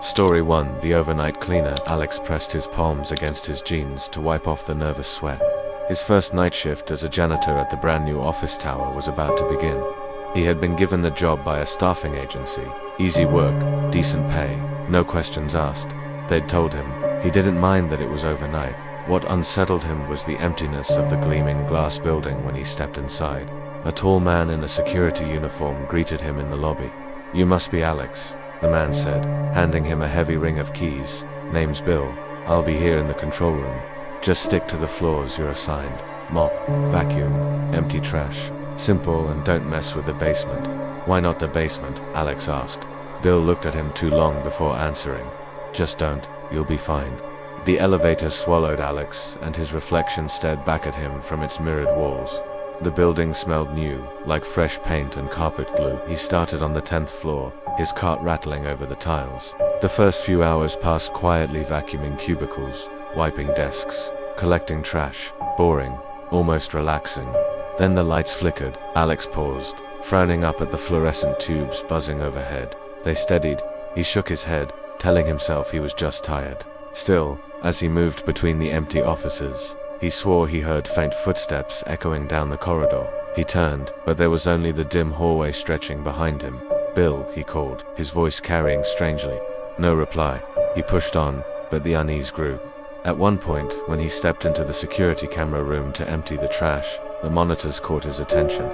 Story 1. The overnight cleaner. Alex pressed his palms against his jeans to wipe off the nervous sweat. His first night shift as a janitor at the brand new office tower was about to begin. He had been given the job by a staffing agency. Easy work, decent pay, no questions asked. They'd told him. He didn't mind that it was overnight. What unsettled him was the emptiness of the gleaming glass building when he stepped inside. A tall man in a security uniform greeted him in the lobby. "You must be Alex," the man said, handing him a heavy ring of keys. "Name's Bill. I'll be here in the control room. Just stick to the floors you're assigned. Mop, vacuum, empty trash. Simple, and don't mess with the basement." "Why not the basement?" Alex asked. Bill looked at him too long before answering. "Just don't. You'll be fine." The elevator swallowed Alex, and his reflection stared back at him from its mirrored walls. The building smelled new, like fresh paint and carpet glue. He started on the 10th floor, his cart rattling over the tiles. The first few hours passed quietly, vacuuming cubicles, wiping desks, collecting trash. Boring, almost relaxing. Then the lights flickered. Alex paused, frowning up at the fluorescent tubes buzzing overhead. They steadied. He shook his head, telling himself he was just tired. Still, as he moved between the empty offices, he swore he heard faint footsteps echoing down the corridor. He turned, but there was only the dim hallway stretching behind him. "Bill," he called, his voice carrying strangely. No reply. He pushed on, but the unease grew. At one point, when he stepped into the security camera room to empty the trash, the monitors caught his attention.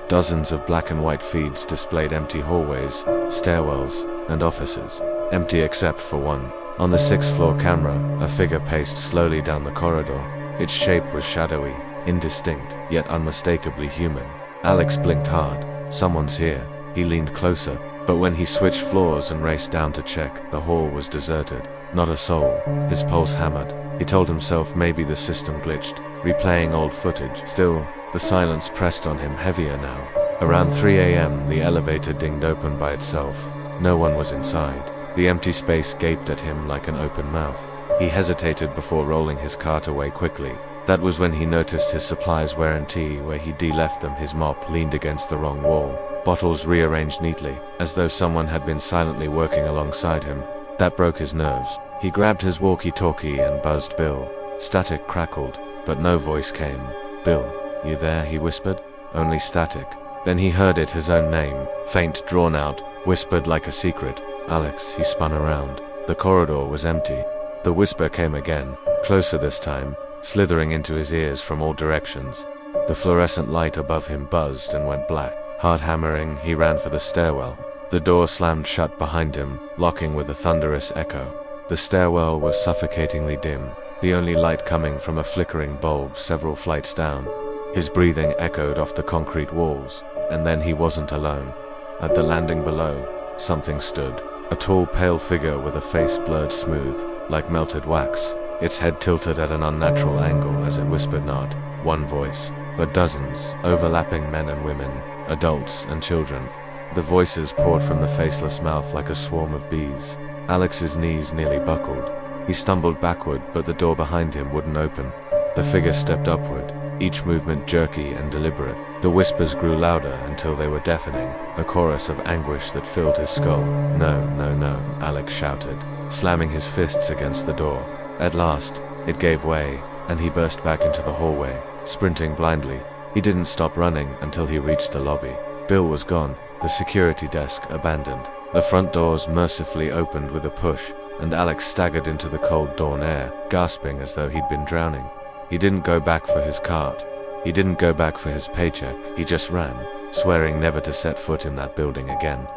Dozens of black and white feeds displayed empty hallways, stairwells, and offices. Empty except for one. On the 6th floor camera, a figure paced slowly down the corridor. Its shape was shadowy, indistinct, yet unmistakably human. Alex blinked hard. Someone's here. He leaned closer, but when he switched floors and raced down to check, the hall was deserted. Not a soul. His pulse hammered. He told himself maybe the system glitched, replaying old footage. Still, the silence pressed on him heavier now. Around 3 a.m., the elevator dinged open by itself. No one was inside. The empty space gaped at him like an open mouth. He hesitated before rolling his cart away quickly. That was when he noticed his supplies wear and tear. Where he'd left them, his mop leaned against the wrong wall. Bottles rearranged neatly, as though someone had been silently working alongside him. That broke his nerves. He grabbed his walkie-talkie and buzzed Bill. Static crackled, but no voice came. "Bill, you there?" he whispered. Only static. Then he heard it, his own name, faint, drawn out, whispered like a secret. "Alex." He spun around. The corridor was empty. The whisper came again, closer this time, slithering into his ears from all directions. The fluorescent light above him buzzed and went black. Hard hammering, he ran for the stairwell. The door slammed shut behind him, locking with a thunderous echo. The stairwell was suffocatingly dim, the only light coming from a flickering bulb several flights down. His breathing echoed off the concrete walls, and then he wasn't alone. At the landing below, something stood. A tall, pale figure with a face blurred smooth, like melted wax. Its head tilted at an unnatural angle as it whispered not one voice, but dozens, overlapping men and women, adults and children. The voices poured from the faceless mouth like a swarm of bees. Alex's knees nearly buckled. He stumbled backward, but the door behind him wouldn't open. The figure stepped upward, each movement jerky and deliberate. The whispers grew louder until they were deafening, a chorus of anguish that filled his skull. "No, no, no," Alex shouted, slamming his fists against the door. At last, it gave way, and he burst back into the hallway, sprinting blindly. He didn't stop running until he reached the lobby. Bill was gone, the security desk abandoned. The front doors mercifully opened with a push, and Alex staggered into the cold dawn air, gasping as though he'd been drowning. He didn't go back for his cart. He didn't go back for his paycheck. He just ran, swearing never to set foot in that building again.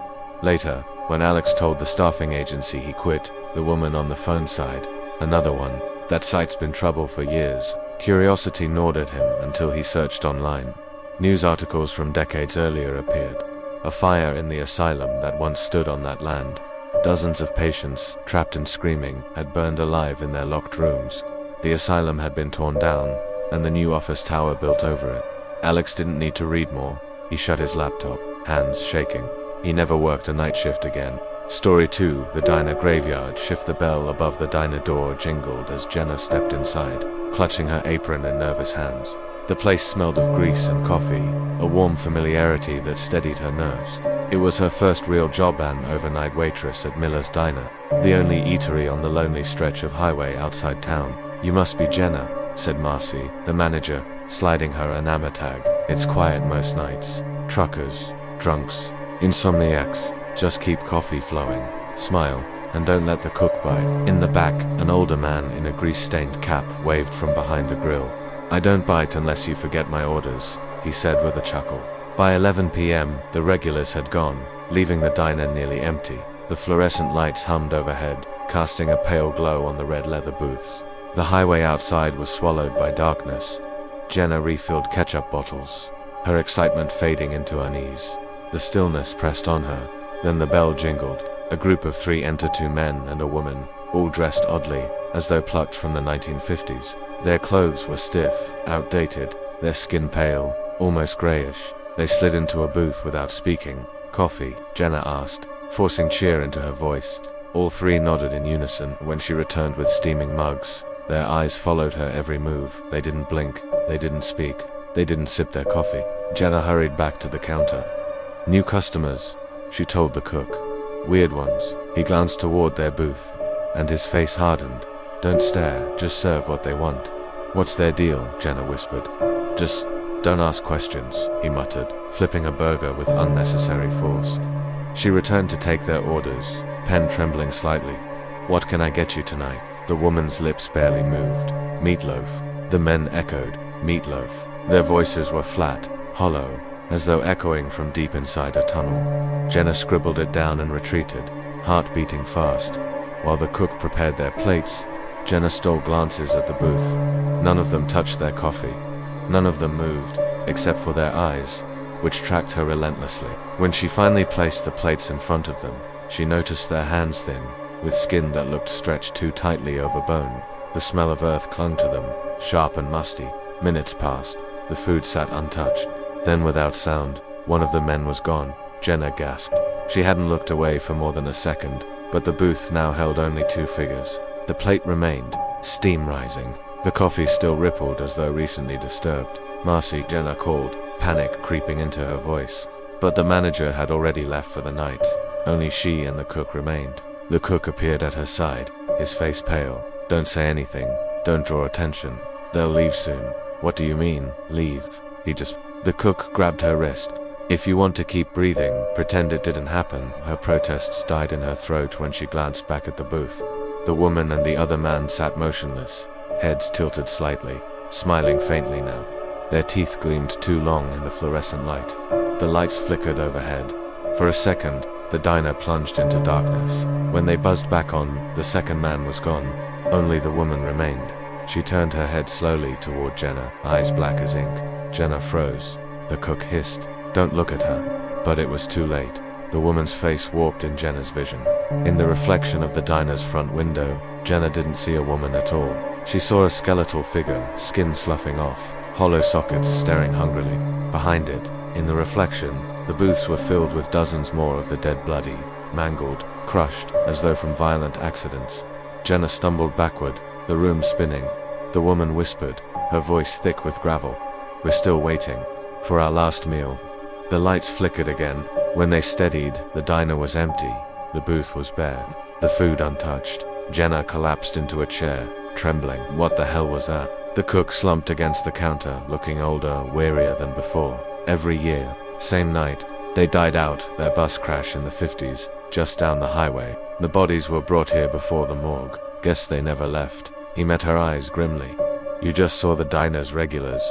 Later, when Alex told the staffing agency he quit, the woman on the phone sighed. "Another one. That site's been trouble for years." Curiosity gnawed at him until he searched online. News articles from decades earlier appeared. A fire in the asylum that once stood on that land. Dozens of patients, trapped and screaming, had burned alive in their locked rooms. The asylum had been torn down, and the new office tower built over it. Alex didn't need to read more. He shut his laptop, hands shaking. He never worked a night shift again. Story 2. The diner graveyard. Shift. The bell above the diner door jingled as Jenna stepped inside, clutching her apron in nervous hands. The place smelled of grease and coffee, a warm familiarity that steadied her nerves. It was her first real job, an overnight waitress at Miller's Diner, the only eatery on the lonely stretch of highway outside town. "You must be Jenna," said Marcy, the manager, sliding her a number tag. "It's quiet most nights. Truckers, drunks, insomniacs. Just keep coffee flowing. Smile, and don't let the cook bite." In the back, an older man in a grease-stained cap waved from behind the grill. "I don't bite unless you forget my orders," he said with a chuckle. By 11 p.m., the regulars had gone, leaving the diner nearly empty. The fluorescent lights hummed overhead, casting a pale glow on the red leather booths. The highway outside was swallowed by darkness. Jenna refilled ketchup bottles, her excitement fading into unease. The stillness pressed on her. Then the bell jingled. A group of 3 entered, 2 men and a woman, all dressed oddly, as though plucked from the 1950s. Their clothes were stiff, outdated, their skin pale, almost grayish. They slid into a booth without speaking. "Coffee?" Jenna asked, forcing cheer into her voice. All 3 nodded in unison when she returned with steaming mugs. Their eyes followed her every move. They didn't blink, they didn't speak, they didn't sip their coffee. Jenna hurried back to the counter. "New customers," she told the cook. "Weird ones." He glanced toward their booth, and his face hardened. "Don't stare, just serve what they want." "What's their deal?" Jenna whispered. "Just don't ask questions," he muttered, flipping a burger with unnecessary force. She returned to take their orders, pen trembling slightly. "What can I get you tonight?" The woman's lips barely moved. "Meatloaf." The men echoed, "Meatloaf." Their voices were flat, hollow, as though echoing from deep inside a tunnel. Jenna scribbled it down and retreated, heart beating fast. While the cook prepared their plates, Jenna stole glances at the booth. None of them touched their coffee. None of them moved, except for their eyes, which tracked her relentlessly. When she finally placed the plates in front of them, she noticed their hands thin, with skin that looked stretched too tightly over bone. The smell of earth clung to them, sharp and musty. Minutes passed. The food sat untouched. Then, without sound, one of the men was gone. Jenna gasped. She hadn't looked away for more than a second, but the booth now held only 2 figures. The plate remained, steam rising. The coffee still rippled as though recently disturbed. "Marcy," Jenna called, panic creeping into her voice. But the manager had already left for the night. Only she and the cook remained. The cook appeared at her side, his face pale. "Don't say anything. Don't draw attention. They'll leave soon." "What do you mean, leave?" The cook grabbed her wrist. "If you want to keep breathing, pretend it didn't happen." Her protests died in her throat when she glanced back at the booth. The woman and the other man sat motionless, heads tilted slightly, smiling faintly now. Their teeth gleamed too long in the fluorescent light. The lights flickered overhead. For a second, the diner plunged into darkness. When they buzzed back on, the second man was gone. Only the woman remained. She turned her head slowly toward Jenna, eyes black as ink. Jenna froze. The cook hissed, "Don't look at her." But it was too late. The woman's face warped in Jenna's vision. In the reflection of the diner's front window, Jenna didn't see a woman at all. She saw a skeletal figure, skin sloughing off, hollow sockets staring hungrily. Behind it, in the reflection, the booths were filled with dozens more of the dead, bloody, mangled, crushed, as though from violent accidents. Jenna stumbled backward, the room spinning. The woman whispered, her voice thick with gravel, "We're still waiting. For our last meal." The lights flickered again. When they steadied, the diner was empty. The booth was bare, the food untouched. Jenna collapsed into a chair, trembling. What the hell was that? The cook slumped against the counter, looking older, wearier than before. Every year, same night, they died out, their bus crash in the 50s, just down the highway. The bodies were brought here before the morgue. Guess they never left. He met her eyes grimly. "You just saw the diner's regulars."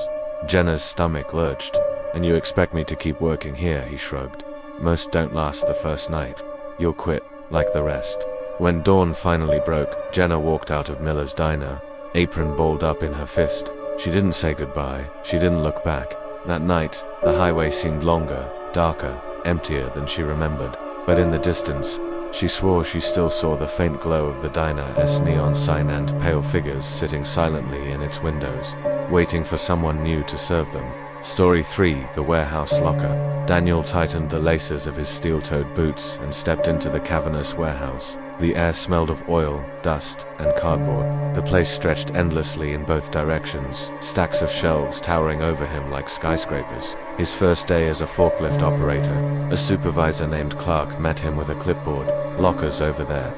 Jenna's stomach lurched. "And you expect me to keep working here?" he shrugged. "Most don't last the first night. You'll quit, like the rest." When dawn finally broke, Jenna walked out of Miller's Diner, apron balled up in her fist. She didn't say goodbye. She didn't look back. That night, the highway seemed longer, darker, emptier than she remembered. But in the distance, she swore she still saw the faint glow of the diner's neon sign and pale figures sitting silently in its windows, waiting for someone new to serve them. Story 3: The Warehouse Locker. Daniel tightened the laces of his steel-toed boots and stepped into the cavernous warehouse. The air smelled of oil, dust, and cardboard. The place stretched endlessly in both directions, stacks of shelves towering over him like skyscrapers. His first day as a forklift operator, a supervisor named Clark met him with a clipboard. "Lockers over there.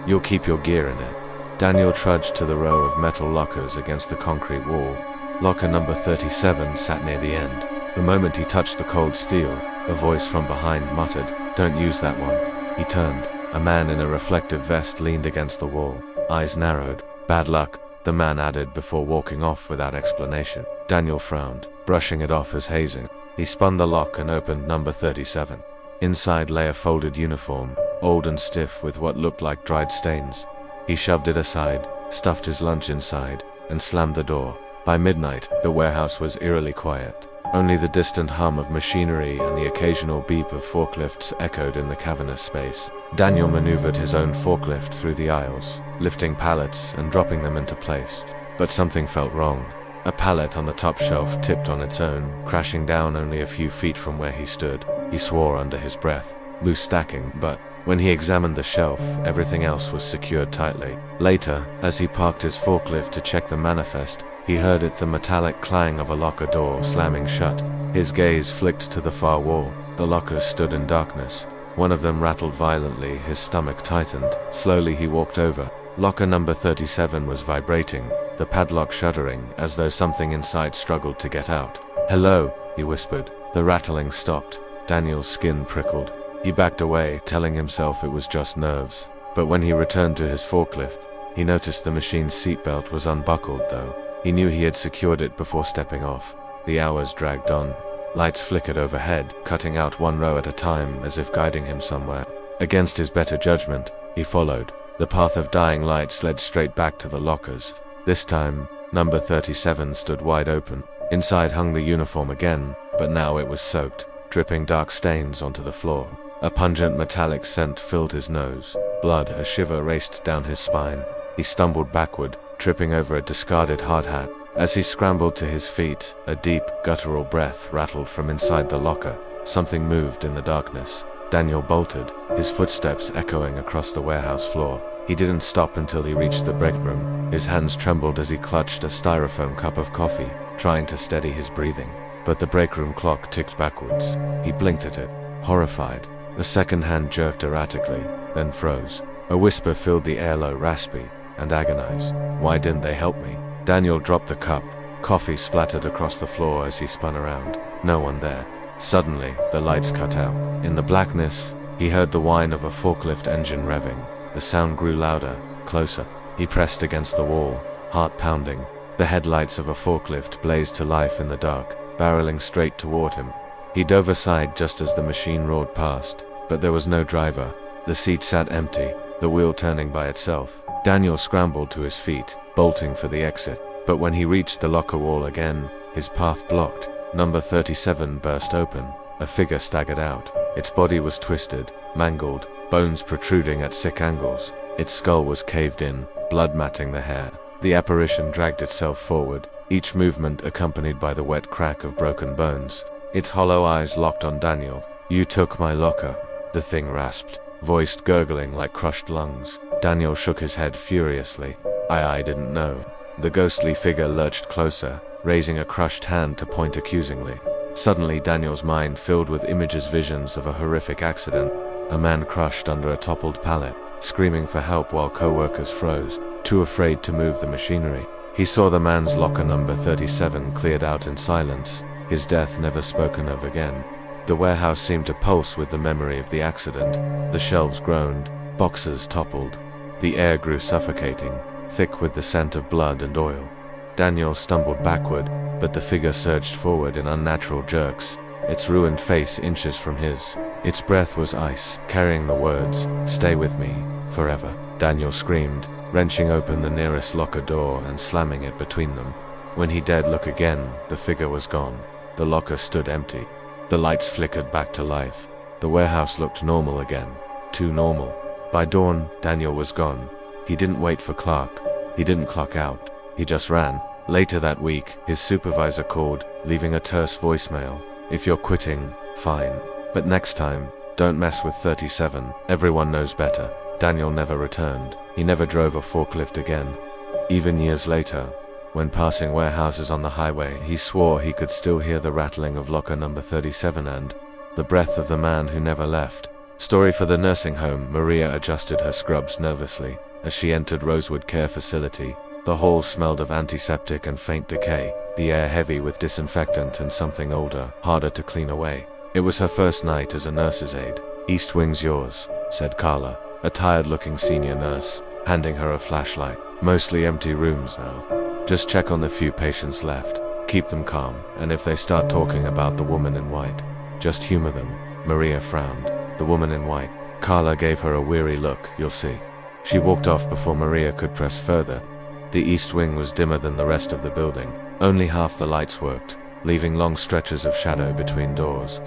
You'll keep your gear in it." Daniel trudged to the row of metal lockers against the concrete wall. Locker number 37 sat near the end. The moment he touched the cold steel, a voice from behind muttered, "Don't use that one." He turned. A man in a reflective vest leaned against the wall, eyes narrowed. "Bad luck," the man added before walking off without explanation. Daniel frowned, brushing it off as hazing. He spun the lock and opened number 37. Inside lay a folded uniform, old and stiff with what looked like dried stains. He shoved it aside, stuffed his lunch inside, and slammed the door. By midnight, the warehouse was eerily quiet. Only the distant hum of machinery and the occasional beep of forklifts echoed in the cavernous space. Daniel maneuvered his own forklift through the aisles, lifting pallets and dropping them into place. But something felt wrong. A pallet on the top shelf tipped on its own, crashing down only a few feet from where he stood. He swore under his breath. Loose stacking, but when he examined the shelf, everything else was secured tightly. Later, as he parked his forklift to check the manifest, he heard the metallic clang of a locker door slamming shut. His gaze flicked to the far wall. The lockers stood in darkness. One of them rattled violently, his stomach tightened. Slowly he walked over. Locker number 37 was vibrating, the padlock shuddering, as though something inside struggled to get out. "Hello," he whispered. The rattling stopped. Daniel's skin prickled. He backed away, telling himself it was just nerves. But when he returned to his forklift, he noticed the machine's seatbelt was unbuckled, though. He knew he had secured it before stepping off. The hours dragged on. Lights flickered overhead, cutting out one row at a time as if guiding him somewhere. Against his better judgment, he followed. The path of dying lights led straight back to the lockers. This time, number 37 stood wide open. Inside hung the uniform again, but now it was soaked, dripping dark stains onto the floor. A pungent metallic scent filled his nose. Blood, a shiver raced down his spine. He stumbled backward, tripping over a discarded hard hat. As he scrambled to his feet, a deep, guttural breath rattled from inside the locker. Something moved in the darkness. Daniel bolted, his footsteps echoing across the warehouse floor. He didn't stop until he reached the break room. His hands trembled as he clutched a styrofoam cup of coffee, trying to steady his breathing. But the break room clock ticked backwards. He blinked at it, horrified. The second hand jerked erratically, then froze. A whisper filled the air, low, raspy, and agonized. "Why didn't they help me?" Daniel dropped the cup. Coffee splattered across the floor as he spun around. No one there. Suddenly, the lights cut out. In the blackness, he heard the whine of a forklift engine revving. The sound grew louder, closer. He pressed against the wall, heart pounding. The headlights of a forklift blazed to life in the dark, barreling straight toward him. He dove aside just as the machine roared past, but there was no driver. The seat sat empty, the wheel turning by itself. Daniel scrambled to his feet, bolting for the exit. But when he reached the locker wall again, his path blocked. Number 37 burst open. A figure staggered out. Its body was twisted, mangled, bones protruding at sick angles. Its skull was caved in, blood matting the hair. The apparition dragged itself forward, each movement accompanied by the wet crack of broken bones. Its hollow eyes locked on Daniel. "You took my locker," the thing rasped, voice gurgling like crushed lungs. Daniel shook his head furiously. I didn't know." The ghostly figure lurched closer, raising a crushed hand to point accusingly. Suddenly, Daniel's mind filled with visions of a horrific accident. A man crushed under a toppled pallet, screaming for help while co-workers froze, too afraid to move the machinery. He saw the man's locker number 37 cleared out in silence, his death never spoken of again. The warehouse seemed to pulse with the memory of the accident. The shelves groaned, boxes toppled. The air grew suffocating, thick with the scent of blood and oil. Daniel stumbled backward, but the figure surged forward in unnatural jerks, its ruined face inches from his. Its breath was ice, carrying the words, "Stay with me, forever." Daniel screamed, wrenching open the nearest locker door and slamming it between them. When he dared look again, the figure was gone. The locker stood empty. The lights flickered back to life. The warehouse looked normal again. Too normal. By dawn, Daniel was gone. He didn't wait for Clark. He didn't clock out. He just ran. Later that week, his supervisor called, leaving a terse voicemail. "If you're quitting, fine. But next time, don't mess with 37. Everyone knows better." Daniel never returned. He never drove a forklift again. Even years later, when passing warehouses on the highway, he swore he could still hear the rattling of locker number 37 and the breath of the man who never left. Story for the nursing home. Maria adjusted her scrubs nervously as she entered Rosewood Care Facility. The hall smelled of antiseptic and faint decay, the air heavy with disinfectant and something older, harder to clean away. It was her first night as a nurse's aide. "East Wing's yours," said Carla, a tired-looking senior nurse, handing her a flashlight. "Mostly empty rooms now. Just check on the few patients left. Keep them calm, and if they start talking about the woman in white, just humor them." Maria frowned. The woman in white. Carla gave her a weary look. "You'll see." She walked off before Maria could press further. The east wing was dimmer than the rest of the building. Only half the lights worked, leaving long stretches of shadow between doors.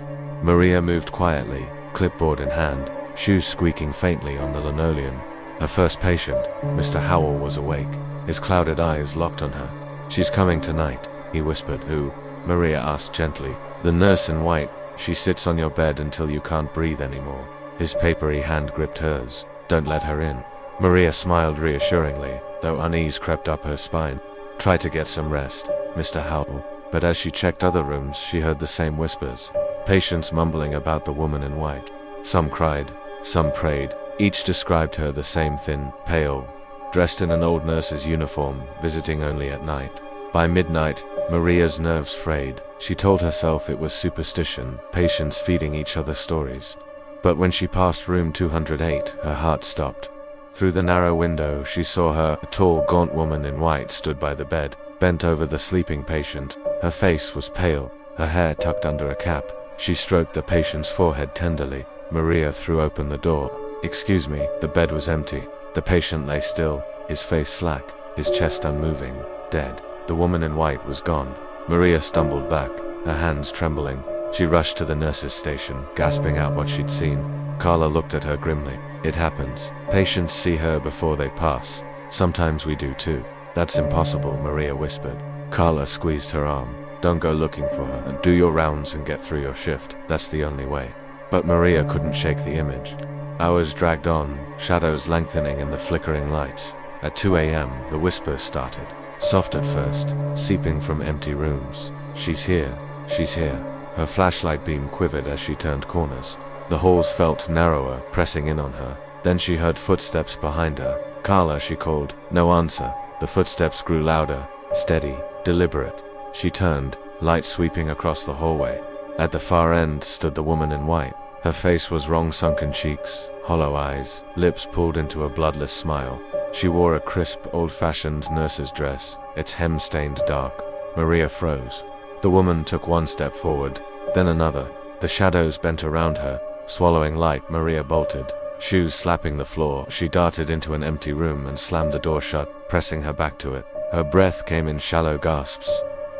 Maria moved quietly, clipboard in hand, shoes squeaking faintly on the linoleum. Her first patient, Mr. Howell, was awake, his clouded eyes locked on her. "She's coming tonight," he whispered. "Who?" Maria asked gently. "The nurse in white. She sits on your bed until you can't breathe anymore." His papery hand gripped hers. "Don't let her in." Maria smiled reassuringly, though unease crept up her spine. "Try to get some rest, Mr. Howell." But as she checked other rooms, she heard the same whispers. Patients mumbling about the woman in white. Some cried, some prayed. Each described her the same: thin, pale, dressed in an old nurse's uniform, visiting only at night. By midnight, Maria's nerves frayed. She told herself it was superstition, patients feeding each other stories. But when she passed room 208, her heart stopped. Through the narrow window, she saw her. A tall, gaunt woman in white stood by the bed, bent over the sleeping patient. Her face was pale, her hair tucked under a cap. She stroked the patient's forehead tenderly. Maria threw open the door. "Excuse me." The bed was empty. The patient lay still, his face slack, his chest unmoving, dead. The woman in white was gone. Maria stumbled back, her hands trembling. She rushed to the nurse's station, gasping out what she'd seen. Carla looked at her grimly. "It happens. Patients see her before they pass. Sometimes we do too." "That's impossible," Maria whispered. Carla squeezed her arm. "Don't go looking for her, and do your rounds and get through your shift. That's the only way." But Maria couldn't shake the image. Hours dragged on, shadows lengthening in the flickering lights. At 2 a.m., the whispers started. Soft at first, seeping from empty rooms. "She's here. She's here." Her flashlight beam quivered as she turned corners. The halls felt narrower, pressing in on her. Then she heard footsteps behind her. "Carla," she called. No answer. The footsteps grew louder, steady, deliberate. She turned, light sweeping across the hallway. At the far end stood the woman in white. Her face was wrong, sunken cheeks, hollow eyes, lips pulled into a bloodless smile. She wore a crisp, old-fashioned nurse's dress, its hem stained dark. Maria froze. The woman took one step forward, then another. The shadows bent around her, swallowing light. Maria bolted, shoes slapping the floor. She darted into an empty room and slammed the door shut, pressing her back to it. Her breath came in shallow gasps.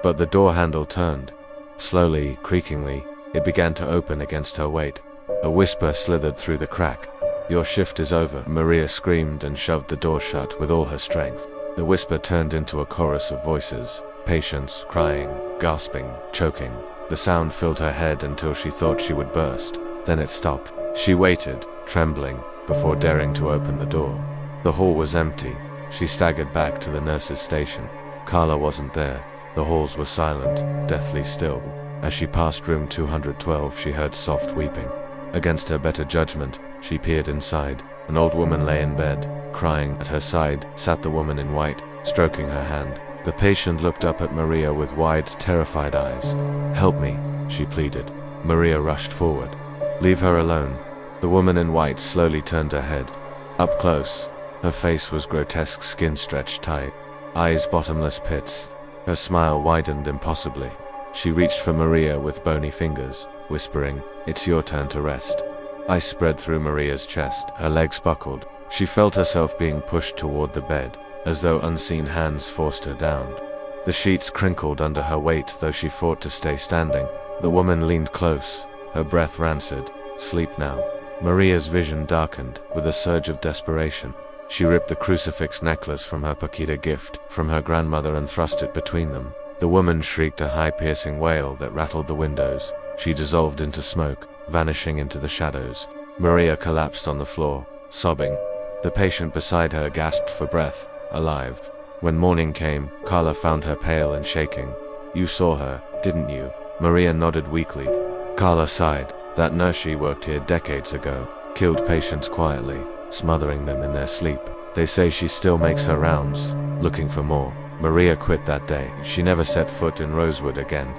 But the door handle turned. Slowly, creakingly, it began to open against her weight. A whisper slithered through the crack. "Your shift is over," Maria screamed and shoved the door shut with all her strength. The whisper turned into a chorus of voices, patients crying, gasping, choking. The sound filled her head until she thought she would burst. Then it stopped. She waited, trembling, before daring to open the door. The hall was empty. She staggered back to the nurse's station. Carla wasn't there. The halls were silent, deathly still. As she passed room 212, she heard soft weeping. Against her better judgment, she peered inside. An old woman lay in bed, crying. At her side sat the woman in white, stroking her hand. The patient looked up at Maria with wide, terrified eyes. "Help me," she pleaded. Maria rushed forward. "Leave her alone." The woman in white slowly turned her head. Up close, her face was grotesque, skin stretched tight, eyes bottomless pits. Her smile widened impossibly. She reached for Maria with bony fingers, whispering, "It's your turn to rest." Ice spread through Maria's chest. Her legs buckled. She felt herself being pushed toward the bed, as though unseen hands forced her down. The sheets crinkled under her weight, though she fought to stay standing. The woman leaned close, her breath rancid. "Sleep now." Maria's vision darkened with a surge of desperation. She ripped the crucifix necklace from her Paquita gift from her grandmother and thrust it between them. The woman shrieked a high piercing wail that rattled the windows. She dissolved into smoke, vanishing into the shadows. Maria collapsed on the floor, sobbing. The patient beside her gasped for breath, alive. When morning came, Carla found her pale and shaking. "You saw her, didn't you?" Maria nodded weakly. Carla sighed. "That nurse, she worked here decades ago. Killed patients quietly, smothering them in their sleep. They say she still makes her rounds, looking for more." Maria quit that day. She never set foot in Rosewood again.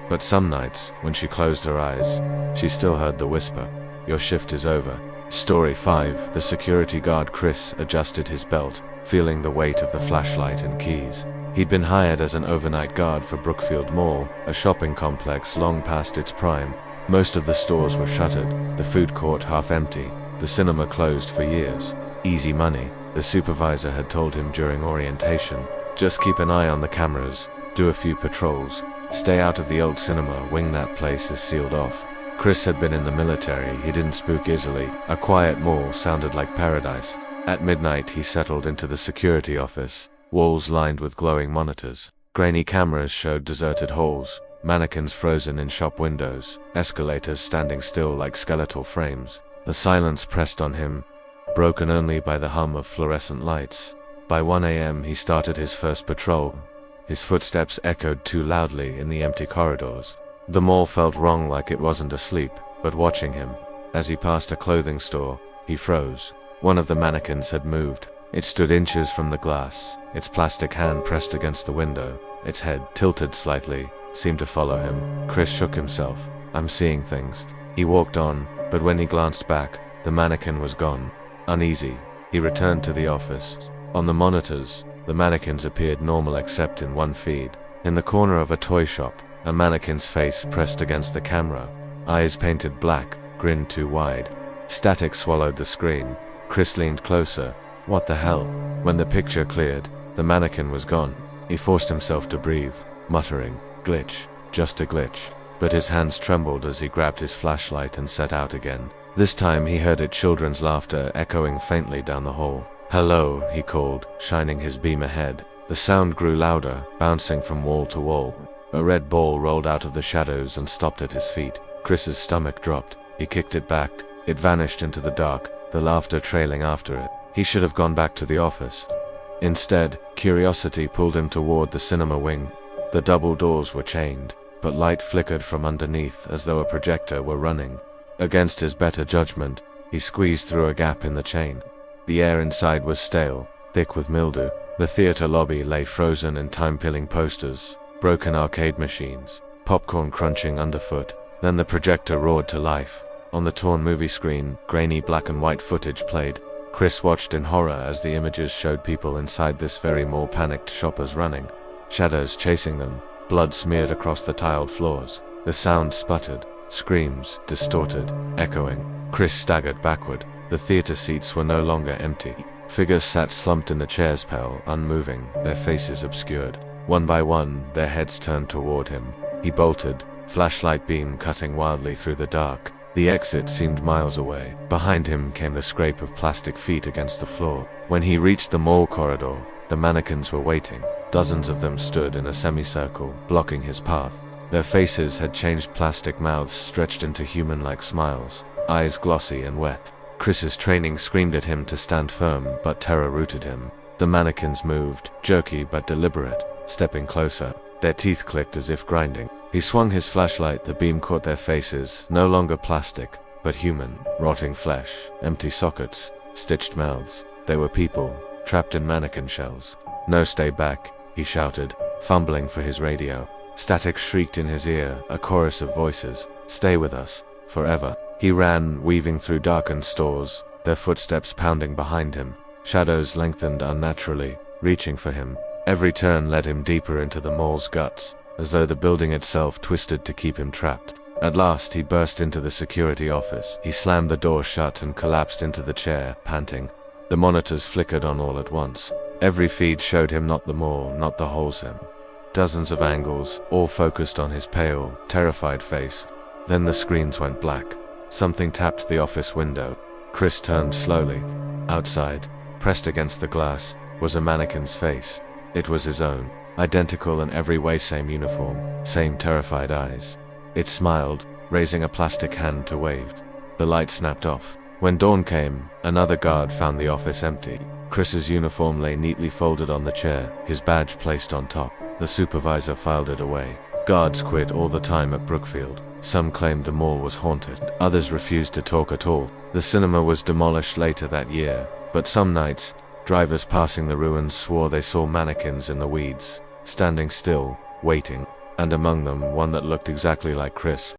But some nights, when she closed her eyes, she still heard the whisper, "Your shift is over." Story 5. The security guard Chris adjusted his belt, feeling the weight of the flashlight and keys. He'd been hired as an overnight guard for Brookfield Mall, a shopping complex long past its prime. Most of the stores were shuttered, the food court half empty, the cinema closed for years. Easy money, the supervisor had told him during orientation. Just keep an eye on the cameras, do a few patrols, stay out of the old cinema wing, that place is sealed off. Chris had been in the military, he didn't spook easily. A quiet mall sounded like paradise. At midnight he settled into the security office, walls lined with glowing monitors. Grainy cameras showed deserted halls, mannequins frozen in shop windows, escalators standing still like skeletal frames. The silence pressed on him, broken only by the hum of fluorescent lights. By 1 a.m. he started his first patrol. His footsteps echoed too loudly in the empty corridors. The mall felt wrong, like it wasn't asleep, but watching him. As he passed a clothing store, he froze. One of the mannequins had moved. It stood inches from the glass, its plastic hand pressed against the window. Its head, tilted slightly, seemed to follow him. Chris shook himself. "I'm seeing things." He walked on, but when he glanced back, the mannequin was gone. Uneasy, he returned to the office. On the monitors, the mannequins appeared normal except in one feed. In the corner of a toy shop, a mannequin's face pressed against the camera. Eyes painted black, grin too wide. Static swallowed the screen. Chris leaned closer. What the hell? When the picture cleared, the mannequin was gone. He forced himself to breathe, muttering, "Glitch, just a glitch." But his hands trembled as he grabbed his flashlight and set out again. This time he heard its children's laughter echoing faintly down the hall. "Hello," he called, shining his beam ahead. The sound grew louder, bouncing from wall to wall. A red ball rolled out of the shadows and stopped at his feet. Chris's stomach dropped. He kicked it back. It vanished into the dark, the laughter trailing after it. He should have gone back to the office. Instead, curiosity pulled him toward the cinema wing. The double doors were chained, but light flickered from underneath as though a projector were running. Against his better judgment, he squeezed through a gap in the chain. The air inside was stale, thick with mildew. The theater lobby lay frozen in time-killing posters, broken arcade machines, popcorn crunching underfoot. Then the projector roared to life. On the torn movie screen, grainy black and white footage played. Chris watched in horror as the images showed people inside this very mall, panicked shoppers running, shadows chasing them, blood smeared across the tiled floors. The sound sputtered, screams distorted, echoing. Chris staggered backward. The theater seats were no longer empty. Figures sat slumped in the chairs, pale, unmoving, their faces obscured. One by one, their heads turned toward him. He bolted, flashlight beam cutting wildly through the dark. The exit seemed miles away. Behind him came the scrape of plastic feet against the floor. When he reached the mall corridor, the mannequins were waiting. Dozens of them stood in a semicircle, blocking his path. Their faces had changed, plastic mouths stretched into human-like smiles, eyes glossy and wet. Chris's training screamed at him to stand firm, but terror rooted him. The mannequins moved, jerky but deliberate, stepping closer. Their teeth clicked as if grinding. He swung his flashlight, the beam caught their faces, no longer plastic, but human. Rotting flesh, empty sockets, stitched mouths. They were people, trapped in mannequin shells. "No, stay back," he shouted, fumbling for his radio. Static shrieked in his ear, a chorus of voices. "Stay with us, forever." He ran, weaving through darkened stores, their footsteps pounding behind him. Shadows lengthened unnaturally, reaching for him. Every turn led him deeper into the mall's guts, as though the building itself twisted to keep him trapped. At last he burst into the security office. He slammed the door shut and collapsed into the chair, panting. The monitors flickered on all at once. Every feed showed him not the mall, not the whole sim. Dozens of angles, all focused on his pale, terrified face. Then the screens went black. Something tapped the office window. Chris turned slowly. Outside, Pressed against the glass was a mannequin's face. It was his own, identical in every way, same uniform, same terrified eyes. It smiled, raising a plastic hand to wave. The light snapped off. When dawn came, another guard found the office empty. Chris's uniform lay neatly folded on the chair, his badge placed on top. The supervisor filed it away. Guards quit all the time at Brookfield. Some claimed the mall was haunted. Others refused to talk at all. The cinema was demolished later that year, but some nights, drivers passing the ruins swore they saw mannequins in the weeds, standing still, waiting, and among them one that looked exactly like Chris.